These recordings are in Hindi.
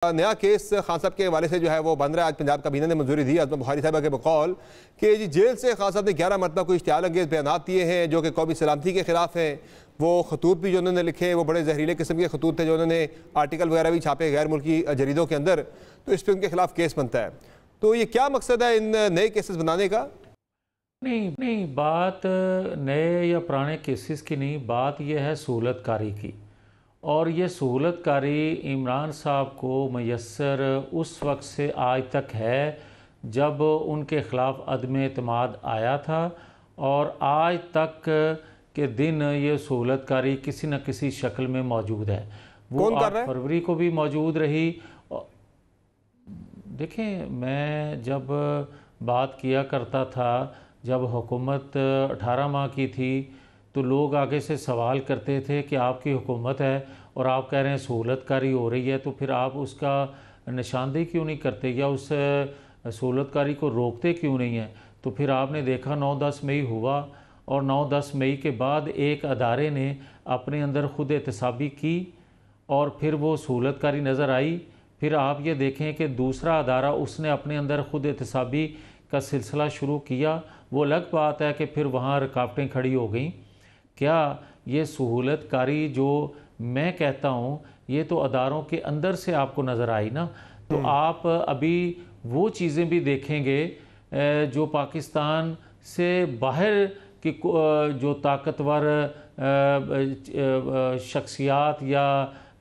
नया केस खान साहब के हवाले से जो है वो बन रहा है। आज पंजाब काबीना ने मंजूरी दी आज़म बुखारी साहब के बकौल कि जी जेल से खान साहब ने 11 मरतबा कोई इश्तिहार अंगेज़ बयानात दिए हैं जो कि कौमी सलामती के खिलाफ हैं। वो खतूत भी जो उन्होंने लिखे वो बड़े जहरीले किस्म के खतूत थे, जो उन्होंने आर्टिकल वगैरह भी छापे गैर मुल्की जरीदों के अंदर, तो इस पर उनके खिलाफ केस बनता है। तो ये क्या मकसद है इन नए केसेस बनाने का? नहीं, बात नए या पुराने केसेस की नहीं, बात यह है सहूलतकारी की। और ये सहूलतकारी इमरान साहब को मैसर उस वक्त से आज तक है जब उनके ख़िलाफ़ अदम एतमाद आया था, और आज तक के दिन ये सहूलतकारी किसी न किसी शक्ल में मौजूद है। वो 8 फरवरी को भी मौजूद रही। देखें, मैं जब बात किया करता था, जब हुकूमत 18 माह की थी, तो लोग आगे से सवाल करते थे कि आपकी हुकूमत है और आप कह रहे हैं सहूलतकारी हो रही है, तो फिर आप उसका निशानदेही क्यों नहीं करते या उस सहूलतकारी को रोकते क्यों नहीं हैं? तो फिर आपने देखा 9-10 मई हुआ, और 9-10 मई के बाद एक अदारे ने अपने अंदर खुद एहतसाबी की और फिर वो सहूलतकारी नज़र आई। फिर आप ये देखें कि दूसरा अदारा उसने अपने अंदर खुद एहतसाबी का सिलसिला शुरू किया। वो अलग बात है कि फिर वहाँ रुकावटें खड़ी हो गई। क्या ये सहूलतकारी जो मैं कहता हूँ, ये तो अदारों के अंदर से आपको नज़र आई ना। तो आप अभी वो चीज़ें भी देखेंगे जो पाकिस्तान से बाहर की जो ताकतवर शख्सियात या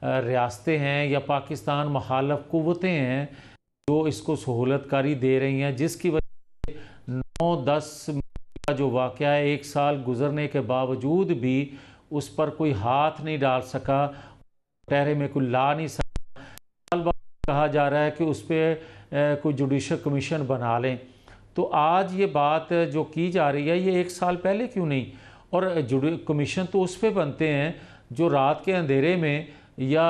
रियासतें हैं या पाकिस्तान मुखालफ क़ुव्वतें हैं जो इसको सहूलतकारी दे रही हैं, जिसकी वजह 9-10 का जो वाक़या है, 1 साल गुज़रने के बावजूद भी उस पर कोई हाथ नहीं डाल सका, टहरे में कोई ला नहीं सका। साल बाद कहा जा रहा है कि उस पर कोई जुडिशल कमीशन बना लें। तो आज ये बात जो की जा रही है, ये 1 साल पहले क्यों नहीं? और कमीशन तो उस पर बनते हैं जो रात के अंधेरे में या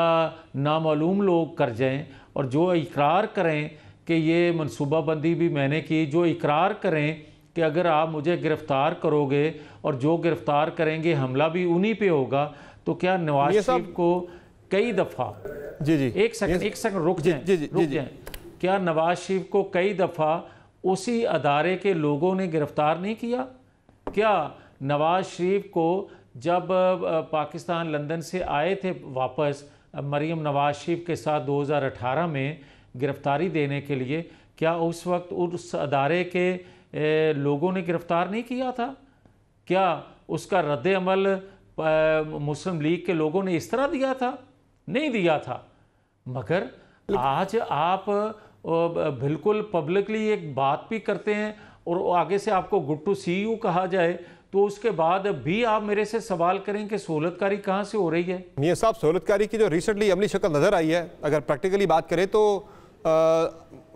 नामालूम लोग कर जाएं, और जो इकरार करें कि ये मनसूबाबंदी भी मैंने की, जो इकरार करें कि अगर आप मुझे गिरफ़्तार करोगे और जो गिरफ़्तार करेंगे हमला भी उन्हीं पे होगा। तो क्या नवाज शरीफ को कई दफ़ा एक सेकंड रुक जाएं, क्या नवाज शरीफ को कई दफ़ा उसी अदारे के लोगों ने गिरफ़्तार नहीं किया? क्या नवाज शरीफ को जब पाकिस्तान लंदन से आए थे वापस मरीम नवाज शरीफ के साथ 2018 में गिरफ़्तारी देने के लिए, क्या उस वक्त उस अदारे के लोगों ने गिरफ़्तार नहीं किया था? क्या उसका रद्द अमल मुस्लिम लीग के लोगों ने इस तरह दिया था? नहीं दिया था। मगर आज आप बिल्कुल पब्लिकली एक बात भी करते हैं और आगे से आपको गुड टू सी यू कहा जाए, तो उसके बाद भी आप मेरे से सवाल करें कि सहूलतकारी कहाँ से हो रही है? मियां साहब, सहूलतकारी की जो रिसेंटली अमली शक्ल नज़र आई है, अगर प्रैक्टिकली बात करें तो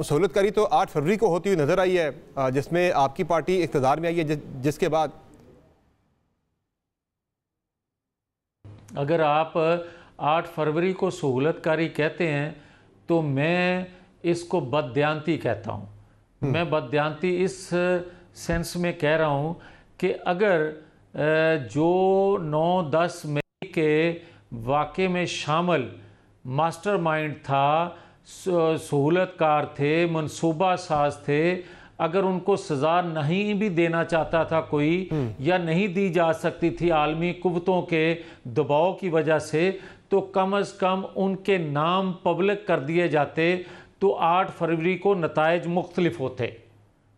सहूलतकारी तो 8 फरवरी को होती हुई नज़र आई है, जिसमें आपकी पार्टी इक़्तिदार में आई है, जिसके बाद अगर आप 8 फरवरी को सहूलतकारी कहते हैं तो मैं इसको बददियानती कहता हूँ। मैं बददियानती इस सेंस में कह रहा हूँ कि अगर जो 9-10 मई के वाक़े में शामिल मास्टरमाइंड था, सहूलतकार थे, मनसूबा साज थे, अगर उनको सज़ा नहीं भी देना चाहता था कोई या नहीं दी जा सकती थी आलमी कुव्वतों के दबाव की वजह से, तो कम अज़ कम उनके नाम पब्लिक कर दिए जाते तो 8 फरवरी को नताइज मुख्तलिफ होते।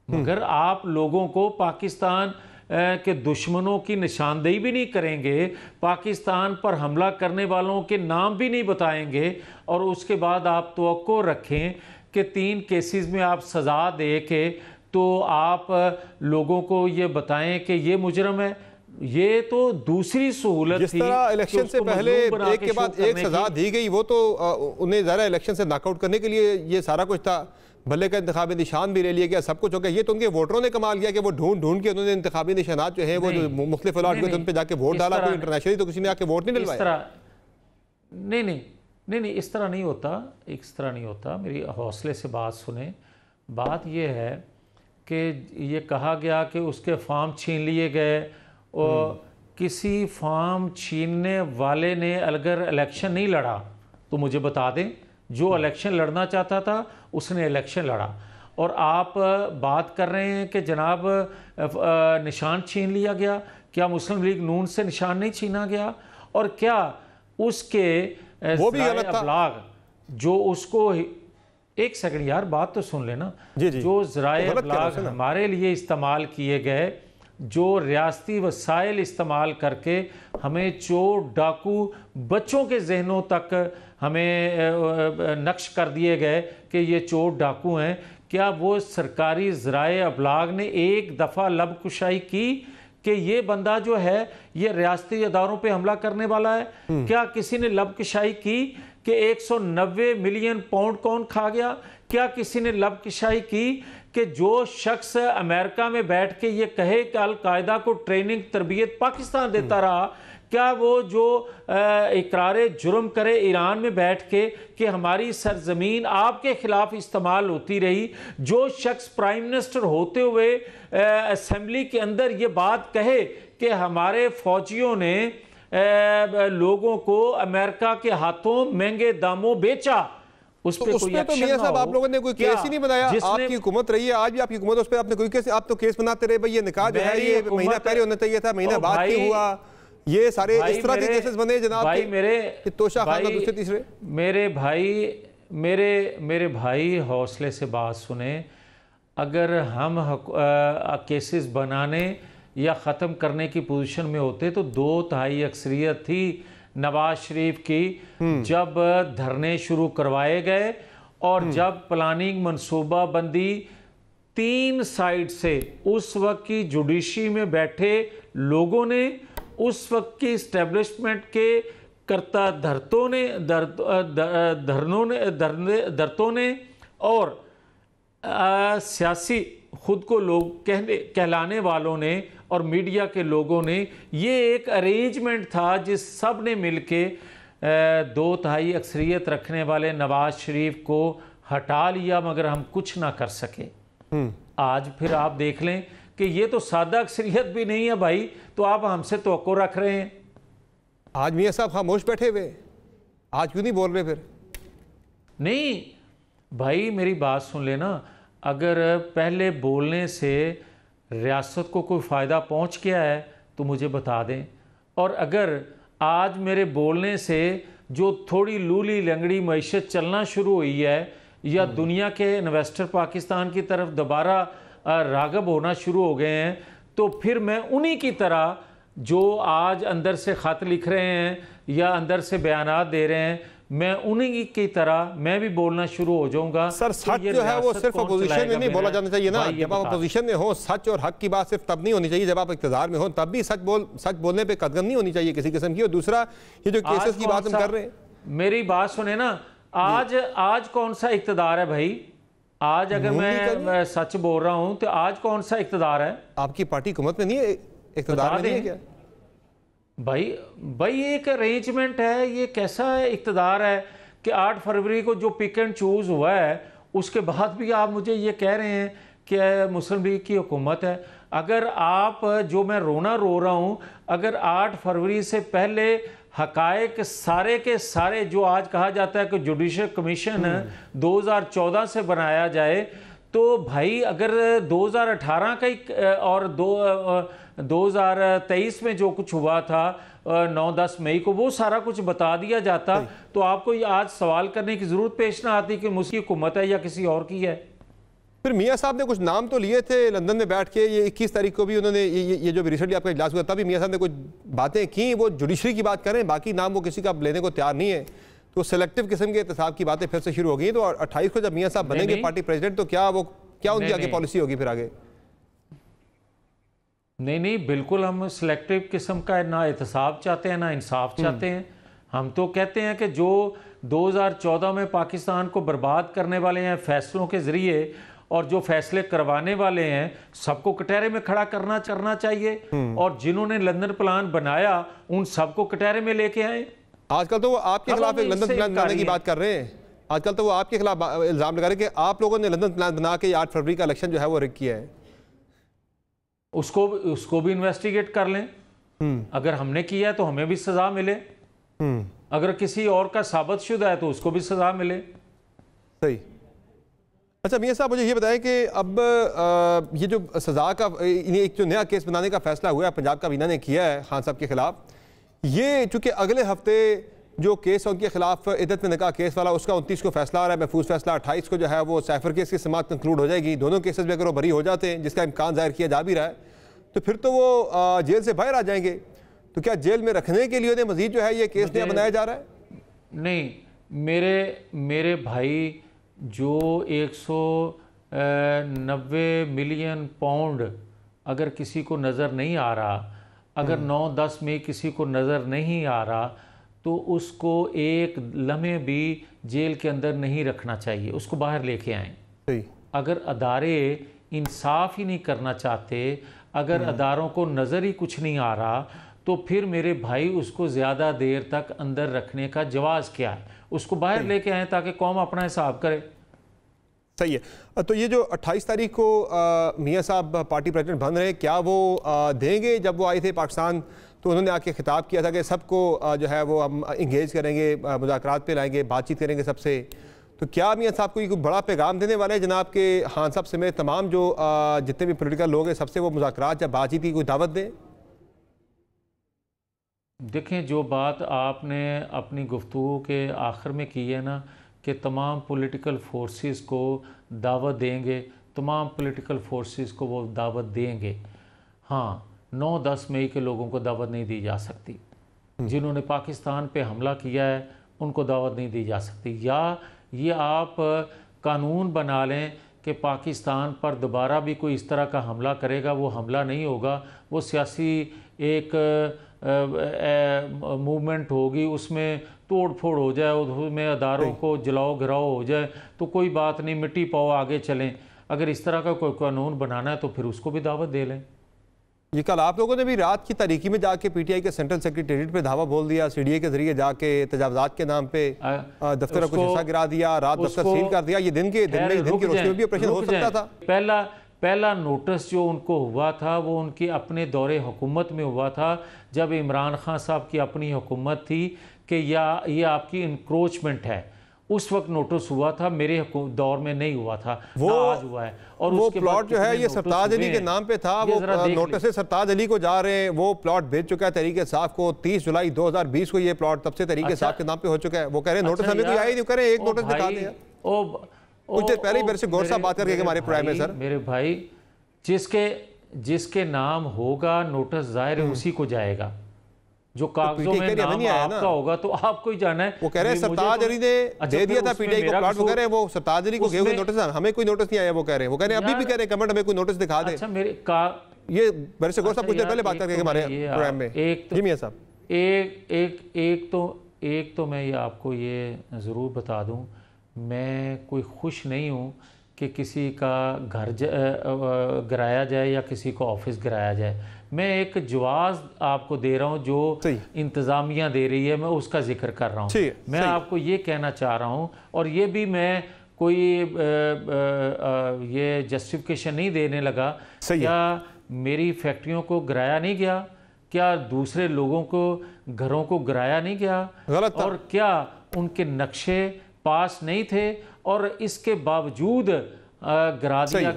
मगर आप लोगों को पाकिस्तान के दुश्मनों की निशानदेही भी नहीं करेंगे, पाकिस्तान पर हमला करने वालों के नाम भी नहीं बताएंगे, और उसके बाद आप तवक्को रखें कि 3 केसेस में आप सज़ा दे के तो आप लोगों को ये बताएं कि ये मुजरम है। ये तो दूसरी सहूलत जिस तरह इलेक्शन से पहले एक के बाद एक सज़ा दी गई, वो तो उन्हें ज़रा इलेक्शन से नॉकआउट करने के लिए ये सारा कुछ था। भले का इंतखाबी निशान भी ले लिया गया, सब कुछ हो गया। ये तो उनके वोटरों ने कमाल किया कि वो ढूंढ के उन्होंने इंतखाबी निशानात जो है वो जो मुख्तलिफ अलॉट हुए थे उन पर जाके वोट डाला। कोई इंटरनेशनली तो किसी ने आके वोट नहीं डलवाया। नहीं, इस तरह नहीं होता, इस तरह नहीं होता। मेरी हौसले से बात सुने। बात यह है कि ये कहा गया कि उसके फॉर्म छीन लिए गए, और किसी फॉर्म छीनने वाले ने अगर इलेक्शन नहीं लड़ा तो मुझे बता दें जो इलेक्शन लड़ना चाहता था उसने इलेक्शन लड़ा। और आप बात कर रहे हैं कि जनाब निशान छीन लिया गया। क्या मुस्लिम लीग नून से निशान नहीं छीना गया? और क्या उसके वो भी गलत था अबलाग जो उसको, एक सेकंड यार बात तो सुन लेना, जो ज़राए अबलाग हमारे लिए इस्तेमाल किए गए, जो रियासती वसाइल इस्तेमाल करके हमें चोर डाकू बच्चों के जहनों तक हमें नक्श कर दिए गए कि ये चोर डाकू हैं, क्या वो सरकारी ज़राए अबलाग ने एक दफ़ा लब कुशाई की कि ये बंदा जो है ये रियासती अदारों पे हमला करने वाला है? क्या किसी ने लब कुशाई की कि 190 मिलियन पाउंड कौन खा गया? क्या किसी ने लब कुशाई की कि जो शख्स अमेरिका में बैठ के ये कहे कि अल-कायदा को ट्रेनिंग तरबियत पाकिस्तान देता रहा, क्या वो जो इकरारे जुर्म करे ईरान में बैठ के कि हमारी सरजमीन आपके खिलाफ इस्तेमाल होती रही, जो शख्स प्राइम मिनिस्टर होते हुए असेंबली के अंदर ये बात कहे कि हमारे फौजियों ने लोगों को अमेरिका के हाथों महंगे दामों बेचा, उस पे कोई तो मियां साहब आप लोगों ने कोई केस ही नहीं बनाया? आपकी हुकूमत रही है, आज भी आपकी हुकूमत, उस पर आपने कोई केस, आप तो केस बनाते रहे भाई ये निकाह जो है ये महीना पहले होना चाहिए था, महीना बाद क्यों हुआ? ये सारे इस तरह के केसेस बने जनाब भाई मेरे तोशा खान का दूसरे तीसरे। मेरे भाई हौसले से बात सुने। अगर हम केसेस बनाने या ख़त्म करने की पोजीशन में होते तो 2/3 अक्सरियत थी नवाज शरीफ की जब धरने शुरू करवाए गए और जब प्लानिंग मनसूबा बंदी 3 साइड से उस वक्त की जुडिशरी में बैठे लोगों ने, उस वक्त की इस्टेब्लिशमेंट के करता धरतों ने और सियासी खुद को लोग कहलाने वालों ने और मीडिया के लोगों ने, ये एक अरेंजमेंट था जिस सब ने मिलके 2/3 अक्सरियत रखने वाले नवाज शरीफ को हटा लिया, मगर हम कुछ ना कर सके। आज फिर आप देख लें कि ये तो सादा अक्सरियत भी नहीं है भाई, तो आप हमसे तवक्को रख रहे हैं। आज मियां साहब खामोश बैठे हुए, आज क्यों नहीं बोल रहे फिर? नहीं भाई मेरी बात सुन लेना, अगर पहले बोलने से रियासत को कोई फ़ायदा पहुंच गया है तो मुझे बता दें, और अगर आज मेरे बोलने से जो थोड़ी लूली लंगड़ी मईशत चलना शुरू हुई है या दुनिया के इन्वेस्टर पाकिस्तान की तरफ दोबारा राग़ब होना शुरू हो गए हैं, तो फिर मैं उन्हीं की तरह जो आज अंदर से ख़त लिख रहे हैं या अंदर से बयानात दे रहे हैं, मैं उन्हीं की तरह मैं भी बोलना शुरू हो जाऊंगा। सर सच जो है वो सिर्फ अपोजिशन में नहीं बोला जाना चाहिए ना, जब आप अपोजिशन में हो सच और हक की बात सिर्फ तब नहीं होनी चाहिए, जब आप इक़्तिदार में हो तब भी सच बोलने पे कदगन नहीं होनी चाहिए किसी किस्म की। और दूसरा ये जो केसेस की बात हम कर रहे हैं, मेरी बात सुने ना, आज कौन सा इक़्तिदार है भाई? आज अगर मैं सच बोल रहा हूं तो आज कौन सा इक़्तिदार है? आपकी पार्टी हुकूमत में नहीं है, इक़्तिदार में नहीं है क्या? भाई एक अरेंजमेंट है, ये कैसा इक़्तिदार है कि 8 फरवरी को जो पिक एंड चूज़ हुआ है उसके बाद भी आप मुझे ये कह रहे हैं कि मुस्लिम लीग की हुकूमत है। अगर आप जो मैं रोना रो रहा हूँ, अगर 8 फरवरी से पहले हकायक सारे के सारे जो आज कहा जाता है कि जुडिशल कमीशन 2014 से बनाया जाए, तो भाई अगर 2018 का और 2023 में जो कुछ हुआ था 9-10 मई को, वो सारा कुछ बता दिया जाता तो आपको ये आज सवाल करने की ज़रूरत पेश ना आती कि मुझकी हुकूमत है या किसी और की है। फिर मियां साहब ने कुछ नाम तो लिए थे लंदन में बैठ के, ये 21 तारीख को भी उन्होंने ये जो रिसेंटली आपका इजलास हुआ तभी मियां साहब ने कुछ बातें की, वो जुडिशरी की बात करें, बाकी नाम वो किसी का लेने को तैयार नहीं है, तो सेलेक्टिव किस्म के एहतसाब की बातें फिर से शुरू हो गई। तो 28 को जब मियां साहब बनेंगे पार्टी प्रेसिडेंट, तो क्या उनकी आगे पॉलिसी होगी फिर आगे? नहीं, बिल्कुल हम सिलेक्टिव किस्म का ना एहतसाब चाहते हैं ना इंसाफ चाहते हैं। हम तो कहते हैं कि जो 2014 में पाकिस्तान को बर्बाद करने वाले हैं फैसलों के ज़रिए, और जो फैसले करवाने वाले हैं, सबको कटहरे में खड़ा करना चाहिए, और जिन्होंने लंदन प्लान बनाया उन सबको कटहरे में लेके आए। आजकल तो वो आपके खिलाफ एक लंदन प्लान बनाने की बात कर रहे हैं, आजकल तो वो आपके खिलाफ इल्ज़ाम लगा रहे हैं कि आप लोगों ने लंदन प्लान बना के 8 फरवरी का इलेक्शन जो है वो रिग किया है। उसको भी इन्वेस्टिगेट कर लें, अगर हमने किया है तो हमें भी सजा मिले। अगर किसी और का साबितशुदा है तो उसको भी सजा मिले। सही। अच्छा मियां साहब, मुझे ये बताएं कि अब ये जो सज़ा का एक जो नया केस बनाने का फैसला हुआ है पंजाब काबीना ने किया है खान साहब के खिलाफ, ये चूँकि अगले हफ्ते जो केस है उनके खिलाफ इद्दत में निकाह केस वाला उसका 29 को फैसला आ रहा है, महफूज फैसला 28 को जो है वो साइफर केस की समाअत कंक्लूड हो जाएगी। दोनों केसेस में अगर वो बरी हो जाते हैं, जिसका इम्कान जाहिर किया जा भी रहा है, तो फिर तो वो जेल से बाहर आ जाएंगे। तो क्या जेल में रखने के लिए उन्हें मजीद जो है ये केस नया बनाया जा रहा है? नहीं, मेरे भाई जो 190 मिलियन पाउंड अगर किसी को नज़र नहीं आ रहा, अगर 9-10 में किसी को नज़र नहीं आ रहा, तो उसको एक लम्हे भी जेल के अंदर नहीं रखना चाहिए, उसको बाहर लेके आएँ। अगर अदारे इंसाफ ही नहीं करना चाहते, अगर अदारों को नज़र ही कुछ नहीं आ रहा, तो फिर मेरे भाई उसको ज़्यादा देर तक अंदर रखने का जवाज़ क्या है? उसको बाहर लेके आएँ ताकि कौम अपना हिसाब करे। सही है। तो ये जो 28 तारीख को मियां साहब पार्टी प्रेसिडेंट बन रहे, क्या वो देंगे? जब वो आए थे पाकिस्तान तो उन्होंने आके खिताब किया था कि सबको जो है वो हम इंगेज करेंगे, मुज़ाकरात पे लाएंगे, बातचीत करेंगे सबसे। तो क्या मियां साहब को कोई बड़ा पैगाम देने वाले हैं जनाब के खान साहब से, में तमाम जो जितने भी पोलिटिकल लोग हैं सबसे वो मुज़ाकरात या बातचीत की कोई दावत दें? देखें, जो बात आपने अपनी गुफ्तगू के आखिर में की है ना कि तमाम पॉलिटिकल फोर्सेस को दावत देंगे, तमाम पॉलिटिकल फोर्सेस को वो दावत देंगे। हाँ, 9-10 मई के लोगों को दावत नहीं दी जा सकती। जिन्होंने पाकिस्तान पे हमला किया है उनको दावत नहीं दी जा सकती। या ये आप कानून बना लें कि पाकिस्तान पर दोबारा भी कोई इस तरह का हमला करेगा, वो हमला नहीं होगा, वो सियासी एक मूवमेंट होगी, उसमें तोड़ फोड़ हो जाए, उसमें अदारों को जलाओ घिराओ हो जाए, तो कोई बात नहीं, मिट्टी पाओ आगे चलें। अगर इस तरह का कोई कानून बनाना है तो फिर उसको भी दावत दे लें। ये कल आप लोगों ने भी रात की तारीकी में जाके पीटीआई के सेंट्रल सेक्रेटेरिएट पे धावा बोल दिया, सीडीए के जरिए जाके तजावजात के नाम पे दफ्तर को हिस्सा गिरा दिया, रात दफ्तर सील कर दिया। ये दिन की रोशनी में भी ऑपरेशन हो सकता था। पहला नोटिस जो उनको हुआ था वो उनके अपने दौरे हुकूमत में हुआ था, जब इमरान खान साहब की अपनी हुकूमत थी कि ये आपकी इंक्रोचमेंट है। उस वक्त नोटिस हुआ था, मेरे दौर में नहीं हुआ था, वो आज हुआ है। और वो प्लॉट जो है ये सरताज अली के नाम पे था, वो नोटिस सरताज अली को जा रहे हैं, वो प्लॉट भेज चुका है तहरीक इंसाफ को। 30 जुलाई 2020 को ये प्लॉट तब से तहरीक इंसाफ के नाम पे हो चुका है। वो कह रहे हैं नोटिस हमें कोई आया ही नहीं, कह रहे हैं एक नोटिस दिखा दिया। कुछ देर पहले ही मेरे से गौर साहब बात करके हमारे प्रोग्राम में, सर मेरे भाई जिसके नाम होगा नोटिस जाहिर है उसी को जाएगा, जो कागजों में नाम आपका होगा तो आपको ही जाना है। वो कह रहे हैं सरताज अली ने दे दिया था पीटीआई को प्लॉट, वो कह रहे हैं वो सरताज अली को गए हुए नोटिस, हमें कोई नोटिस नहीं आया। वो कह रहे हैं, वो कह रहे हैं अभी भी कह रहे हैं कमेंट हमें कोई नोटिस दिखा दे। अच्छा, ये मेरे से गौर साहब कुछ देर पहले बात करके हमारे प्रोग्राम में। जी मियां साहब, एक तो मैं ये आपको ये ज़रूर बता दूं, मैं कोई खुश नहीं हूँ कि किसी का घर गिराया जाए या किसी को ऑफिस गिराया जाए। मैं एक जवाब आपको दे रहा हूँ जो इंतज़ामिया दे रही है, मैं उसका जिक्र कर रहा हूँ। मैं आपको ये कहना चाह रहा हूँ, और ये भी मैं कोई ये जस्टिफिकेशन नहीं देने लगा, क्या मेरी फैक्ट्रियों को गिराया नहीं गया, क्या दूसरे लोगों को घरों को गिराया नहीं गया, और क्या उनके नक्शे पास नहीं थे और इसके बावजूद गिरा दिया गया।